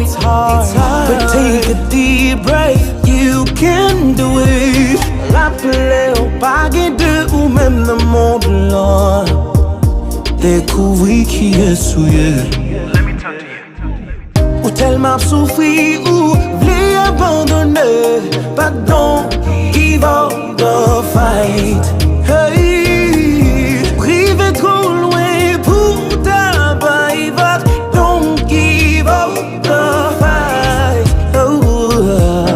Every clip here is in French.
it's hard, but take a deep breath. You can do it. Rappelez au paquet de ou même le monde là. Découvrir qui est souillé. Ou tellement souffrir ou voulez abandonner. But don't give up the fight. Hey, privé trop loin pour t'abattre. But don't give up the fight. Oh,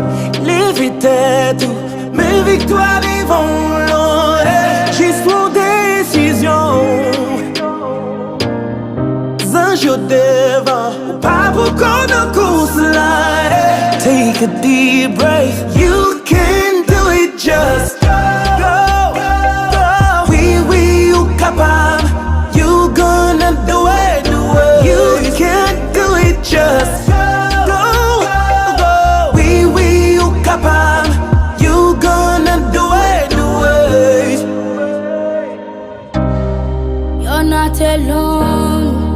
lève tête, mes victoires devant l'eau. Juste pour décision. Zanjo Devan, pas pour qu'on ne course là. Take a deep breath. You can do it, just go. Oui, you capable. You gonna do it, You can do it, just go. Oui, you capable. You gonna do it, You're not alone.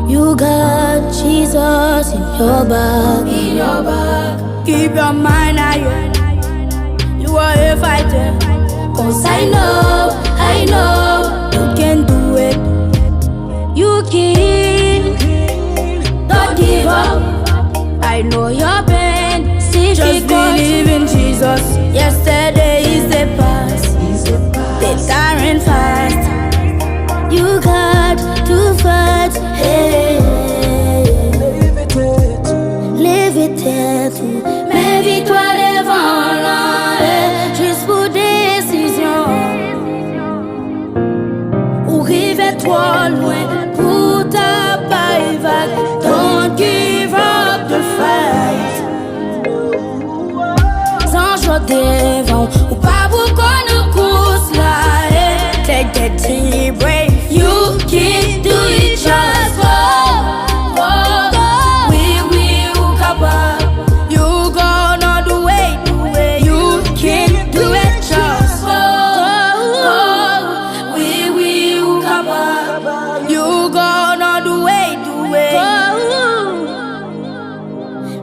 You got Jesus in your back. Keep your mind higher. You are a fighter. 'Cause I know you can do it. You can. Don't give up. I know your pain. Just believe in Jesus. Yesterday is the past. The time fast. You got to fight. Hey. Mes victoires devant l'an, juste pour décision. Ou rive trop loin pour ta paille vague. Don't give up the fight. Sans joie devant, ou pas pour qu'on nous course là. Take that deep breath. You can do it, just go.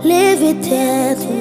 Leve tête.